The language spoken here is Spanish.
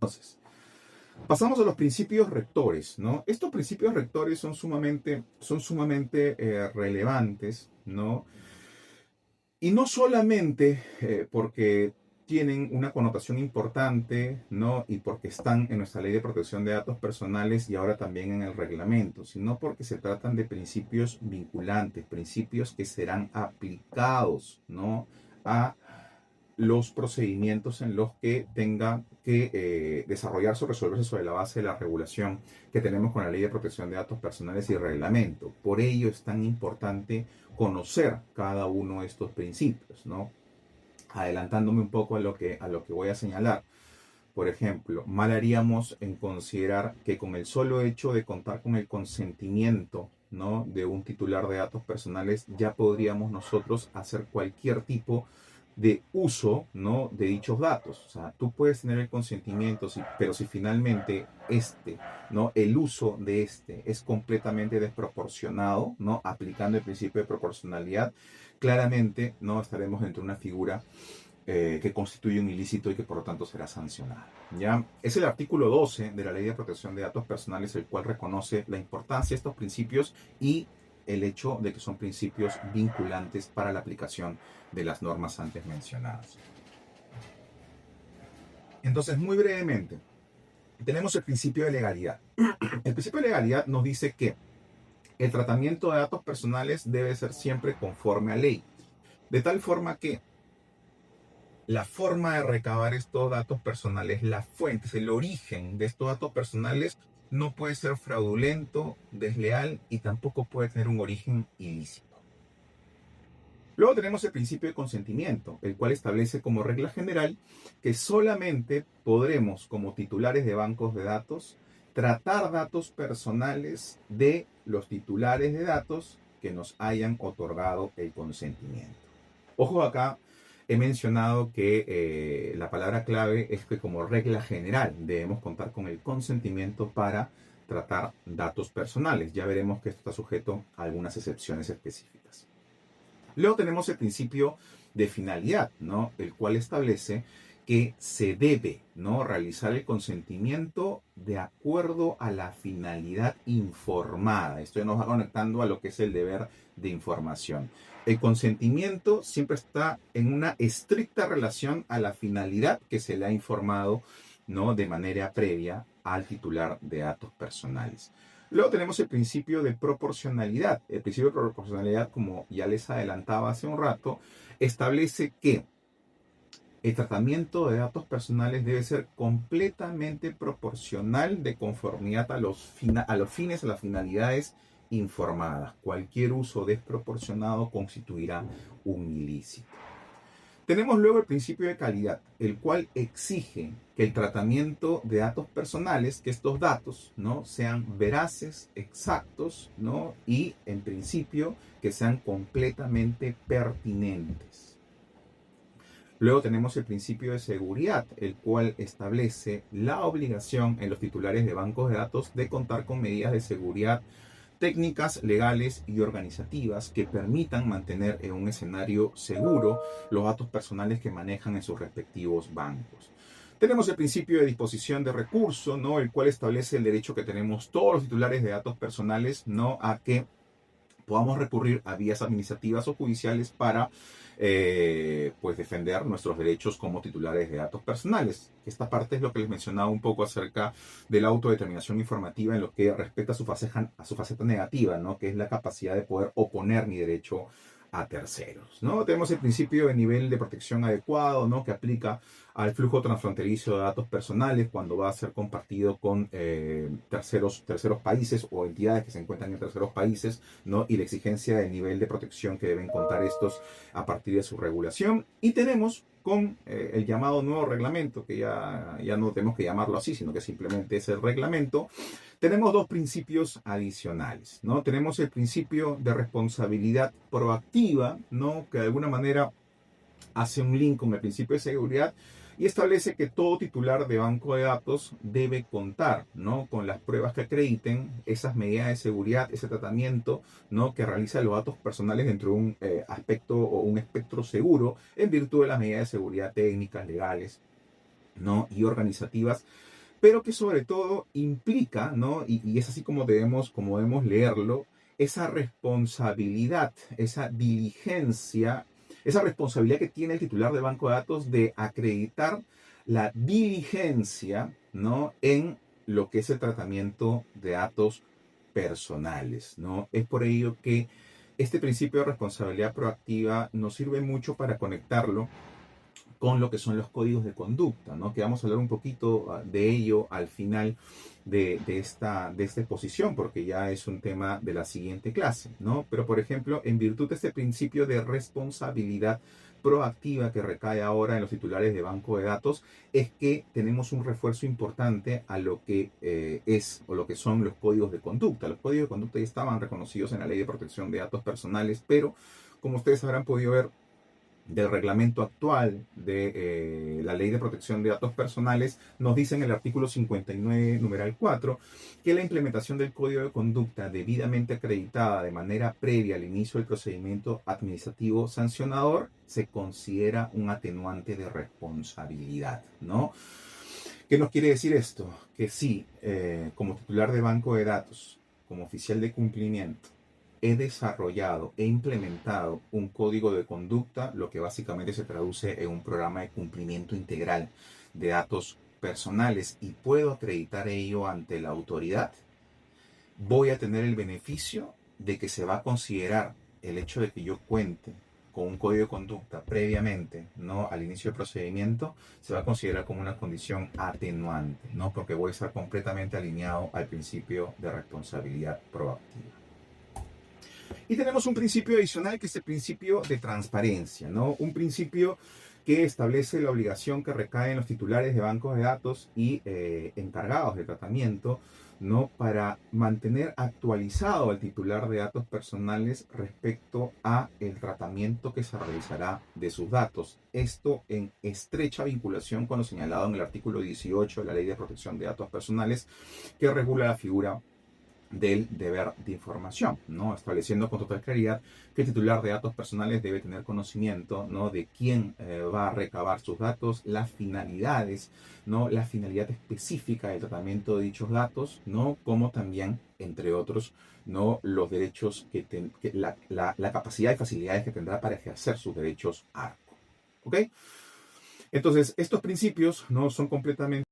Entonces, pasamos a los principios rectores, ¿no? Estos principios rectores son sumamente relevantes, ¿no? Y no solamente porque tienen una connotación importante, ¿no? Y porque están en nuestra ley de protección de datos personales y ahora también en el reglamento, sino porque se tratan de principios vinculantes, principios que serán aplicados, ¿no? A los procedimientos en los que tenga que desarrollarse o resolverse sobre la base de la regulación que tenemos con la Ley de Protección de Datos Personales y el reglamento. Por ello es tan importante conocer cada uno de estos principios, ¿no? Adelantándome un poco a lo que voy a señalar. Por ejemplo, mal haríamos en considerar que con el solo hecho de contar con el consentimiento, ¿no?, de un titular de datos personales ya podríamos nosotros hacer cualquier tipo de uso, ¿no?, de dichos datos. O sea, tú puedes tener el consentimiento, pero si finalmente ¿no?, el uso de es completamente desproporcionado, ¿no?, aplicando el principio de proporcionalidad, claramente no estaremos entre una figura que constituye un ilícito y que por lo tanto será sancionada. ¿Ya? Es el artículo 12 de la Ley de Protección de Datos Personales el cual reconoce la importancia de estos principios y el hecho de que son principios vinculantes para la aplicación de las normas antes mencionadas. Entonces, muy brevemente, tenemos el principio de legalidad. El principio de legalidad nos dice que el tratamiento de datos personales debe ser siempre conforme a ley, de tal forma que la forma de recabar estos datos personales, las fuentes, el origen de estos datos personales no puede ser fraudulento, desleal y tampoco puede tener un origen ilícito. Luego tenemos el principio de consentimiento, el cual establece como regla general que solamente podremos, como titulares de bancos de datos, tratar datos personales de los titulares de datos que nos hayan otorgado el consentimiento. Ojo acá, he mencionado que la palabra clave es que como regla general debemos contar con el consentimiento para tratar datos personales. Ya veremos que esto está sujeto a algunas excepciones específicas. Luego tenemos el principio de finalidad, ¿no?, el cual establece que se debe, ¿no?, realizar el consentimiento de acuerdo a la finalidad informada. Esto nos va conectando a lo que es el deber de información. El consentimiento siempre está en una estricta relación a la finalidad que se le ha informado, ¿no?, de manera previa al titular de datos personales. Luego tenemos el principio de proporcionalidad. El principio de proporcionalidad, como ya les adelantaba hace un rato, establece que el tratamiento de datos personales debe ser completamente proporcional de conformidad a los fines, a las finalidades informadas. Cualquier uso desproporcionado constituirá un ilícito. Tenemos luego el principio de calidad, el cual exige que el tratamiento de datos personales, que estos datos, ¿no?, sean veraces, exactos, ¿no?, y en principio que sean completamente pertinentes. Luego tenemos el principio de seguridad, el cual establece la obligación en los titulares de bancos de datos de contar con medidas de seguridad técnicas, legales y organizativas que permitan mantener en un escenario seguro los datos personales que manejan en sus respectivos bancos. Tenemos el principio de disposición de recursos, ¿no?, el cual establece el derecho que tenemos todos los titulares de datos personales, ¿no?, a que podamos recurrir a vías administrativas o judiciales para pues defender nuestros derechos como titulares de datos personales. Esta parte es lo que les mencionaba un poco acerca de la autodeterminación informativa en lo que respecta a su faceta negativa, ¿no?, que es la capacidad de poder oponer mi derecho a terceros, ¿no? Tenemos el principio de nivel de protección adecuado, ¿no?, que aplica al flujo transfronterizo de datos personales cuando va a ser compartido con terceros países o entidades que se encuentran en terceros países, ¿no?, y la exigencia del nivel de protección que deben contar estos a partir de su regulación. Y tenemos con el llamado nuevo reglamento, que ya no tenemos que llamarlo así, sino que simplemente es el reglamento. Tenemos dos principios adicionales, ¿no? Tenemos el principio de responsabilidad proactiva, ¿no?, que de alguna manera hace un link con el principio de seguridad y establece que todo titular de banco de datos debe contar, ¿no?, con las pruebas que acrediten esas medidas de seguridad, ese tratamiento, ¿no?, que realiza los datos personales dentro de un aspecto o un espectro seguro en virtud de las medidas de seguridad técnicas, legales ¿no? Y organizativas, pero que sobre todo implica, ¿no? Y es así como debemos leerlo, esa responsabilidad, esa diligencia, esa responsabilidad que tiene el titular del banco de datos de acreditar la diligencia, ¿no? En lo que es el tratamiento de datos personales, ¿no? Es por ello que este principio de responsabilidad proactiva nos sirve mucho para conectarlo con lo que son los códigos de conducta, ¿no? Que vamos a hablar un poquito de ello al final de esta exposición, porque ya es un tema de la siguiente clase, ¿no? Pero, por ejemplo, en virtud de este principio de responsabilidad proactiva que recae ahora en los titulares de banco de datos, es que tenemos un refuerzo importante a lo que es o lo que son los códigos de conducta. Los códigos de conducta ya estaban reconocidos en la Ley de Protección de Datos Personales, pero como ustedes habrán podido ver, del reglamento actual de la Ley de Protección de Datos Personales, nos dice en el artículo 59, numeral 4, que la implementación del Código de Conducta debidamente acreditada de manera previa al inicio del procedimiento administrativo sancionador se considera un atenuante de responsabilidad, ¿no? ¿Qué nos quiere decir esto? Que sí, como titular de banco de datos, como oficial de cumplimiento, he desarrollado, he implementado un código de conducta, lo que básicamente se traduce en un programa de cumplimiento integral de datos personales y puedo acreditar ello ante la autoridad, voy a tener el beneficio de que se va a considerar el hecho de que yo cuente con un código de conducta previamente, ¿no? Al inicio del procedimiento, se va a considerar como una condición atenuante, ¿no? Porque voy a estar completamente alineado al principio de responsabilidad proactiva. Y tenemos un principio adicional que es el principio de transparencia, ¿no? Un principio que establece la obligación que recae en los titulares de bancos de datos y encargados de tratamiento, ¿no? Para mantener actualizado al titular de datos personales respecto a el tratamiento que se realizará de sus datos. Esto en estrecha vinculación con lo señalado en el artículo 18 de la Ley de Protección de Datos Personales, que regula la figura del deber de información, ¿no? Estableciendo con total claridad que el titular de datos personales debe tener conocimiento, ¿no? De quién va a recabar sus datos, las finalidades, ¿no? La finalidad específica del tratamiento de dichos datos, ¿no? Como también, entre otros, ¿no? Los derechos la capacidad y facilidades que tendrá para ejercer sus derechos ARCO. ¿Ok? Entonces, estos principios no son completamente